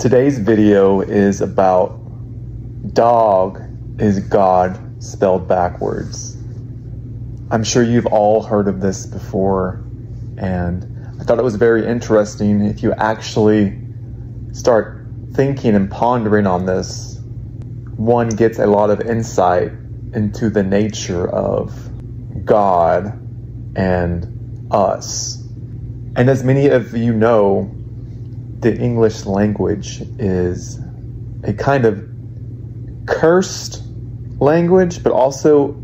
Today's video is about dog is God spelled backwards. I'm sure you've all heard of this before, and I thought it was very interesting. If you actually start thinking and pondering on this, one gets a lot of insight into the nature of God and us. And as many of you know, the English language is a kind of cursed language, but also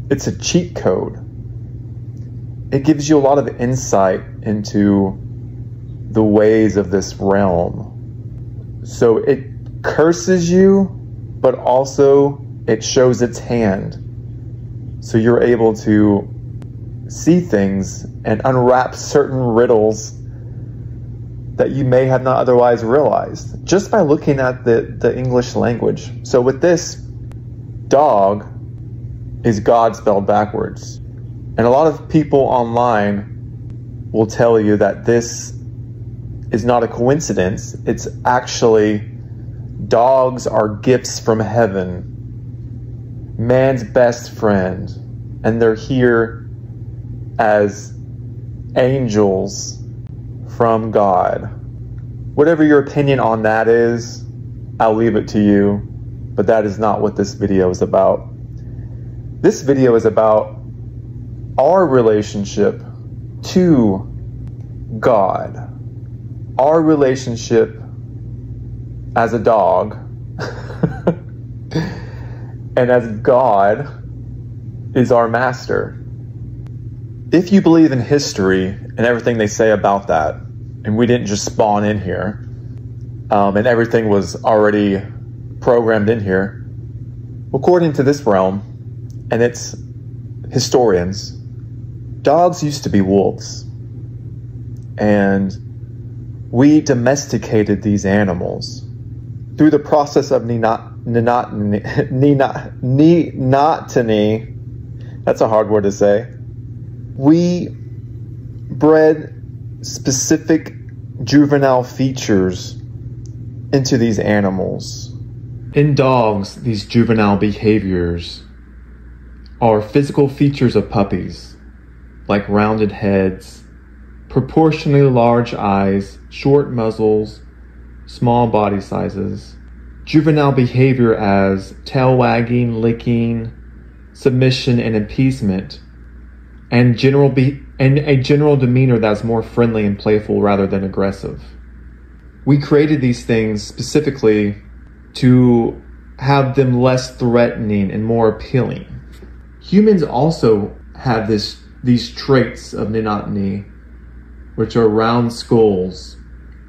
it's a cheat code. It gives you a lot of insight into the ways of this realm. So it curses you, but also it shows its hand. So you're able to see things and unwrap certain riddles that you may have not otherwise realized just by looking at the English language. So with this, dog is God spelled backwards. And a lot of people online will tell you that this is not a coincidence. It's actually dogs are gifts from heaven, man's best friend, and they're here as angels from God. Whatever your opinion on that is, I'll leave it to you, but that is not what this video is about. This video is about our relationship to God, our relationship as a dog, and as God is our master. If you believe in history and everything they say about that, and we didn't just spawn in here, and everything was already programmed in here, according to this realm and its historians, dogs used to be wolves. And we domesticated these animals through the process of neoteny. That's a hard word to say. We bred specific juvenile features into these animals. In dogs, these juvenile behaviors are physical features of puppies, like rounded heads, proportionally large eyes, short muzzles, small body sizes. Juvenile behavior as tail wagging, licking, submission, and appeasement, and a general demeanor that's more friendly and playful rather than aggressive. We created these things specifically to have them less threatening and more appealing. Humans also have these traits of neoteny, which are round skulls,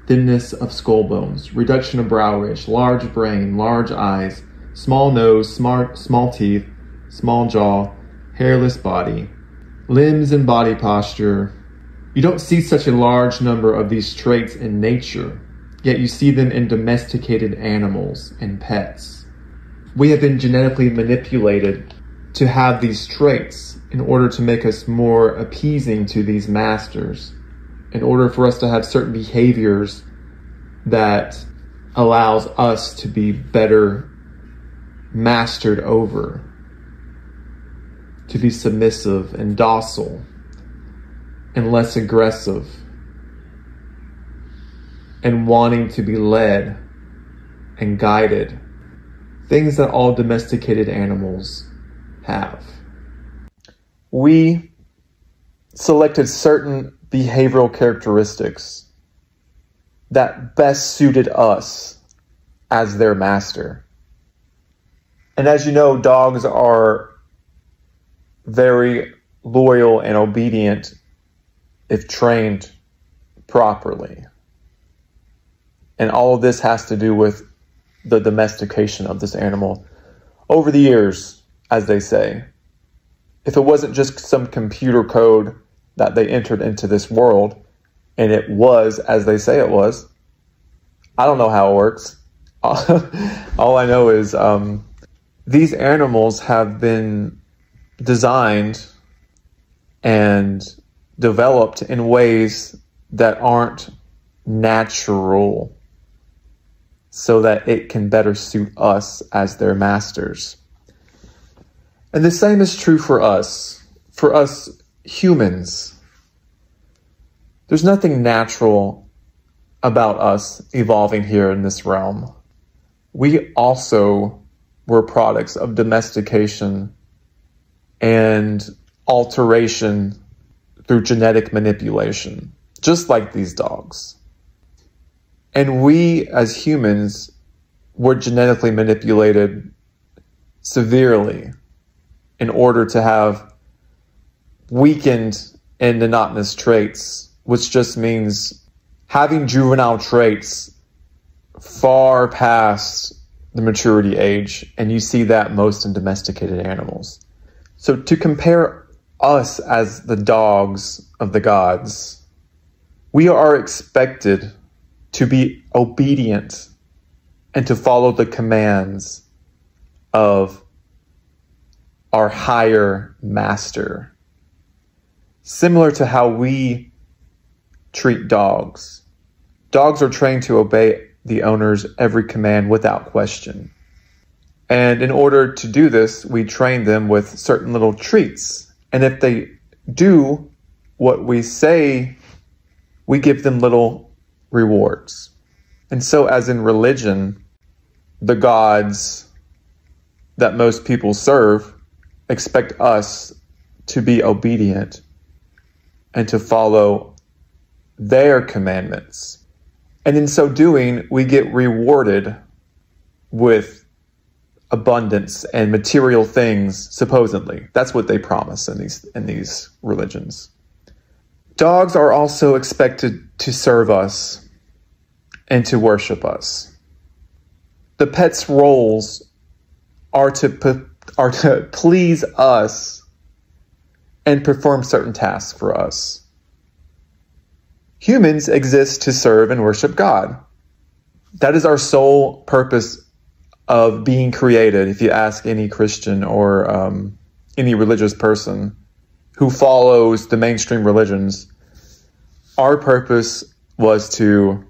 thinness of skull bones, reduction of brow ridge, large brain, large eyes, small nose, small teeth, small jaw, hairless body, limbs and body posture. You don't see such a large number of these traits in nature, yet you see them in domesticated animals and pets. We have been genetically manipulated to have these traits in order to make us more appeasing to these masters, in order for us to have certain behaviors that allows us to be better mastered over, to be submissive and docile and less aggressive and wanting to be led and guided, things that all domesticated animals have. We selected certain behavioral characteristics that best suited us as their master. And as you know, dogs are very loyal and obedient if trained properly. And all of this has to do with the domestication of this animal over the years, as they say. If it wasn't just some computer code that they entered into this world, and it was as they say it was, I don't know how it works. All I know is these animals have been designed and developed in ways that aren't natural so that it can better suit us as their masters. And the same is true for us humans. There's nothing natural about us evolving here in this realm. We also were products of domestication and alteration through genetic manipulation, just like these dogs. And we as humans were genetically manipulated severely in order to have weakened and monotonous traits, which just means having juvenile traits far past the maturity age, and you see that most in domesticated animals. So to compare us as the dogs of the gods, we are expected to be obedient and to follow the commands of our higher master, similar to how we treat dogs. Dogs are trained to obey the owner's every command without question. And in order to do this, we train them with certain little treats. And if they do what we say, we give them little rewards. And so as in religion, the gods that most people serve expect us to be obedient and to follow their commandments. And in so doing, we get rewarded with abundance and material things, supposedly. That's what they promise in these religions. Dogs are also expected to serve us and to worship us. The pet's roles are to please us and perform certain tasks for us. Humans exist to serve and worship God. That is our sole purpose of being created. If you ask any Christian or any religious person who follows the mainstream religions, our purpose was to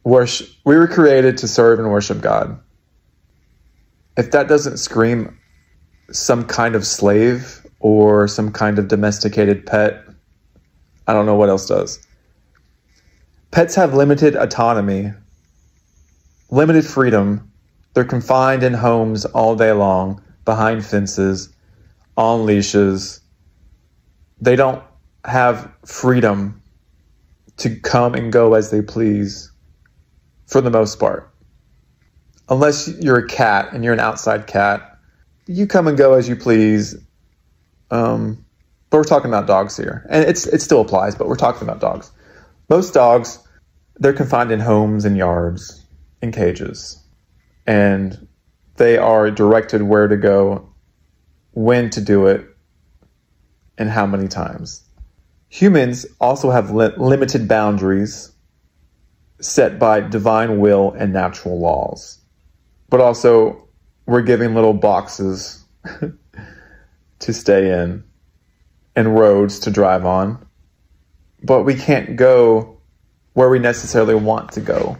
worship. We were created to serve and worship God. If that doesn't scream some kind of slave or some kind of domesticated pet, I don't know what else does. Pets have limited autonomy, limited freedom. They're confined in homes all day long, behind fences, on leashes. They don't have freedom to come and go as they please, for the most part. Unless you're a cat and you're an outside cat, you come and go as you please. But we're talking about dogs here. And it still applies, but we're talking about dogs. Most dogs, they're confined in homes and yards, in cages. And they are directed where to go, when to do it, and how many times. Humans also have limited boundaries set by divine will and natural laws. But also, we're given little boxes to stay in and roads to drive on. But we can't go where we necessarily want to go.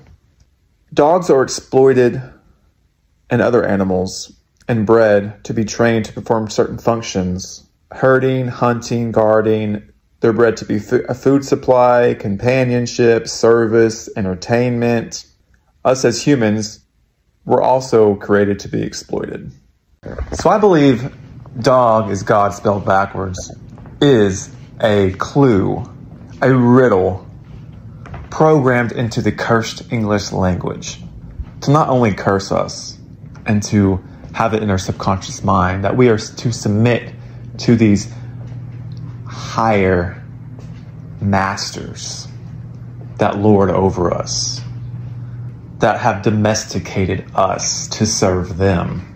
Dogs are exploited and other animals and bred to be trained to perform certain functions. Herding, hunting, guarding. They're bred to be a food supply, companionship, service, entertainment. Us as humans, we're also created to be exploited. So I believe dog is God spelled backwards is a clue, a riddle programmed into the cursed English language to not only curse us and to have it in our subconscious mind that we are to submit to these higher masters that lord over us, that have domesticated us to serve them.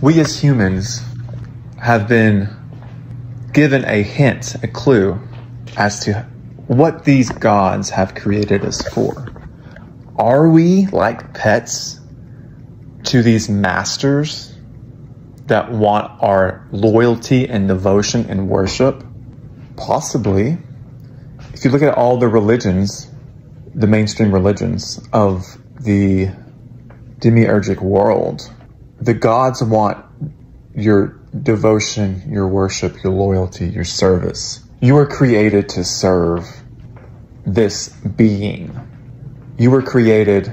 We as humans have been given a hint, a clue, as to what these gods have created us for. Are we like pets to these masters that want our loyalty and devotion and worship? Possibly. If you look at all the religions, the mainstream religions of the demiurgic world. The gods want your devotion, your worship, your loyalty, your service. You were created to serve this being. You were created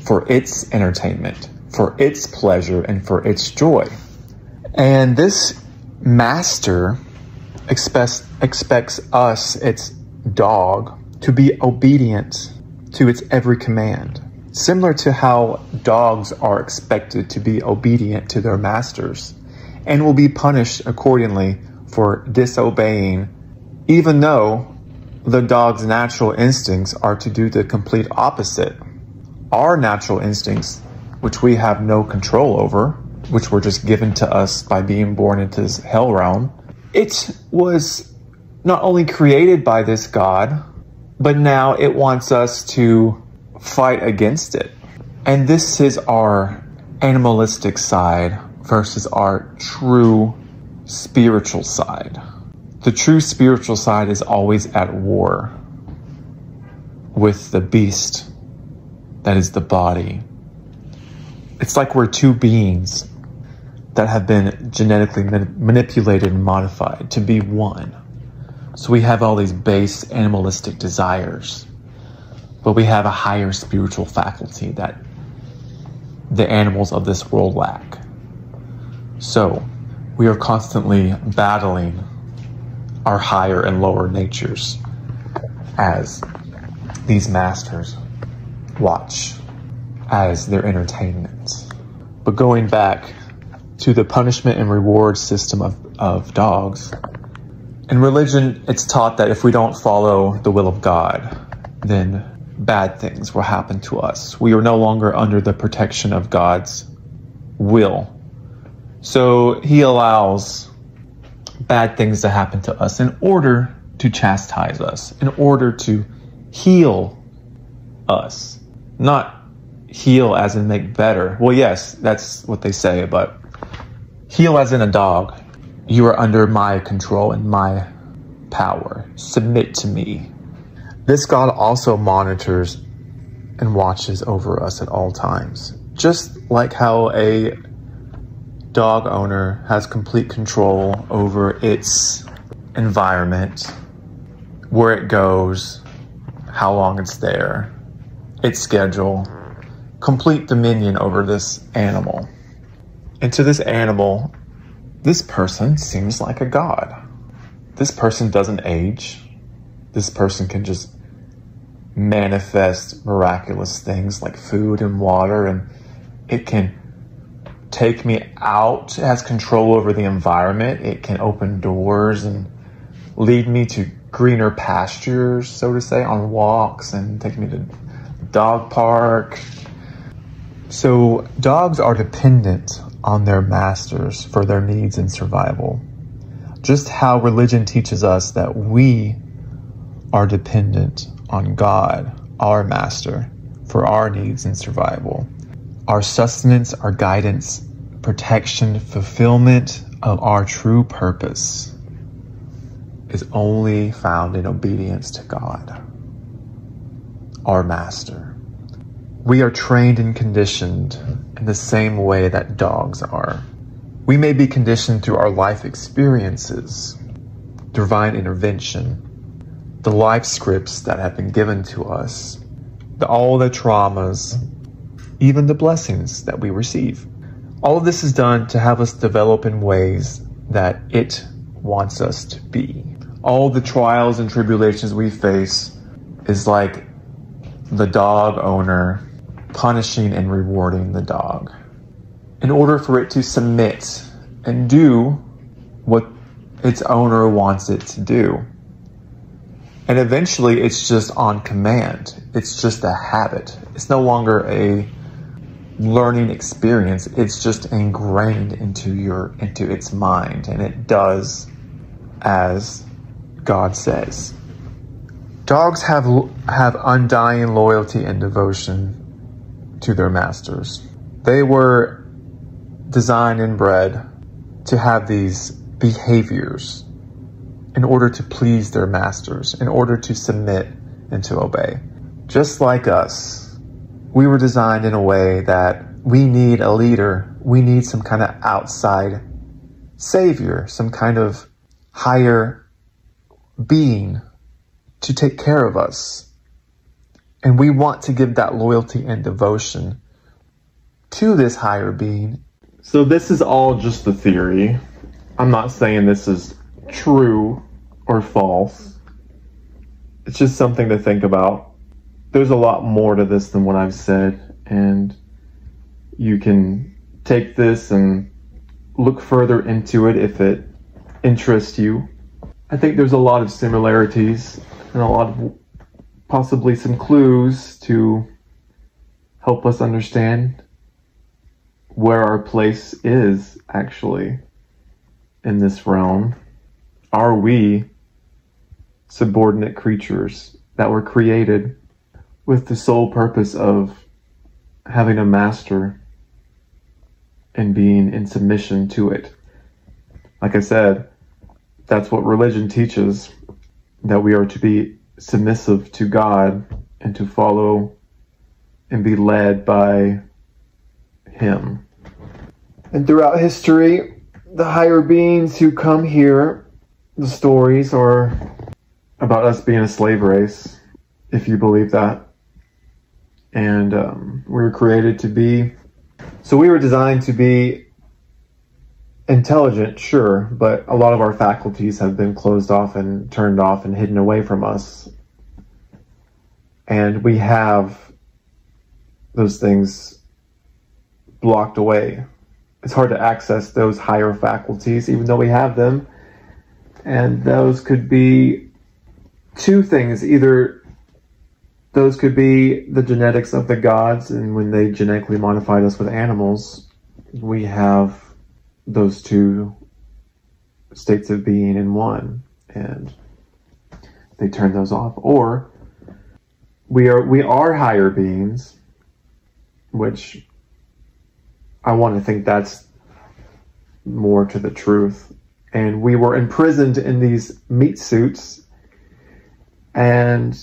for its entertainment, for its pleasure, and for its joy. And this master expects us, its dog, to be obedient to its every command. Similar to how dogs are expected to be obedient to their masters and will be punished accordingly for disobeying, even though the dog's natural instincts are to do the complete opposite. Our natural instincts, which we have no control over, which were just given to us by being born into this hell realm, it was not only created by this God, but now it wants us to fight against it. And this is our animalistic side versus our true spiritual side. The true spiritual side is always at war with the beast that is the body. It's like we're two beings that have been genetically manipulated and modified to be one. So we have all these base animalistic desires, but we have a higher spiritual faculty that the animals of this world lack. So we are constantly battling our higher and lower natures as these masters watch as their entertainment. But going back to the punishment and reward system of dogs, in religion, it's taught that if we don't follow the will of God, then bad things will happen to us. We are no longer under the protection of God's will. So he allows bad things to happen to us in order to chastise us, in order to heal us. Not heal as in make better. Well, yes, that's what they say, but heal as in a dog. You are under my control and my power. Submit to me. This God also monitors and watches over us at all times. Just like how a dog owner has complete control over its environment, where it goes, how long it's there, its schedule, complete dominion over this animal. And to this animal, this person seems like a god. This person doesn't age. This person can just manifest miraculous things like food and water, and it can take me out. It has control over the environment. It can open doors and lead me to greener pastures, so to say, on walks, and take me to the dog park. So dogs are dependent on their masters for their needs and survival. Just how religion teaches us that we are dependent on God, our master, for our needs and survival. Our sustenance, our guidance, protection, fulfillment of our true purpose is only found in obedience to God, our master. We are trained and conditioned in the same way that dogs are. We may be conditioned through our life experiences, divine intervention, the life scripts that have been given to us, all the traumas, even the blessings that we receive. All of this is done to have us develop in ways that it wants us to be. All the trials and tribulations we face is like the dog owner punishing and rewarding the dog in order for it to submit and do what its owner wants it to do. And eventually it's just on command. It's just a habit. It's no longer a learning experience. It's just ingrained into its mind, and it does as God says. Dogs have undying loyalty and devotion to their masters. They were designed and bred to have these behaviors in order to please their masters, in order to submit and to obey. Just like us, we were designed in a way that we need a leader. We need some kind of outside savior, some kind of higher being to take care of us. And we want to give that loyalty and devotion to this higher being. So this is all just the theory. I'm not saying this is true or false. It's just something to think about. There's a lot more to this than what I've said, and you can take this and look further into it if it interests you. I think there's a lot of similarities and a lot of possibly some clues to help us understand where our place is actually in this realm. Are we subordinate creatures that were created with the sole purpose of having a master and being in submission to it? Like I said, that's what religion teaches, that we are to be submissive to God and to follow and be led by Him. And throughout history, the higher beings who come here, the stories are about us being a slave race, if you believe that. And we were created to be, so we were designed to be intelligent, sure, but a lot of our faculties have been closed off and turned off and hidden away from us. And we have those things blocked away. It's hard to access those higher faculties, even though we have them. And those could be two things. Either those could be the genetics of the gods, and when they genetically modified us with animals, we have those two states of being in one, and they turn those off. Or we are higher beings, which I want to think that's more to the truth. And we were imprisoned in these meat suits and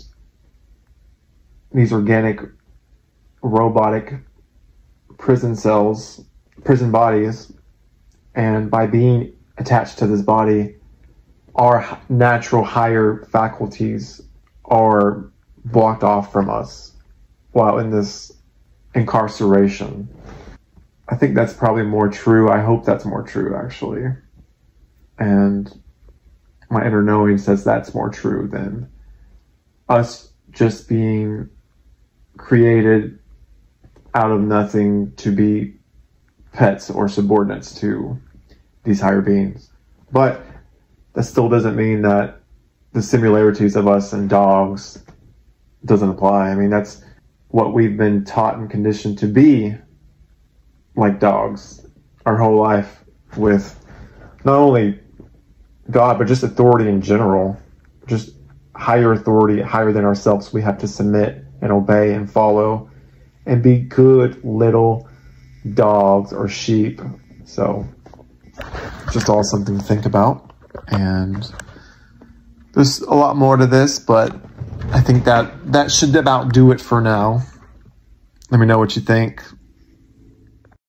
these organic, robotic prison cells, prison bodies. And by being attached to this body, our natural higher faculties are blocked off from us while in this incarceration. I think that's probably more true. I hope that's more true, actually. And my inner knowing says that's more true than us just being created out of nothing to be pets or subordinates to these higher beings. But that still doesn't mean that the similarities of us and dogs doesn't apply. I mean, that's what we've been taught and conditioned to be, like dogs, our whole life, with not only God, but just authority in general, just higher authority, higher than ourselves. We have to submit and obey and follow and be good little dogs or sheep. So just all something to think about. And there's a lot more to this, but I think that should about do it for now. Let me know what you think.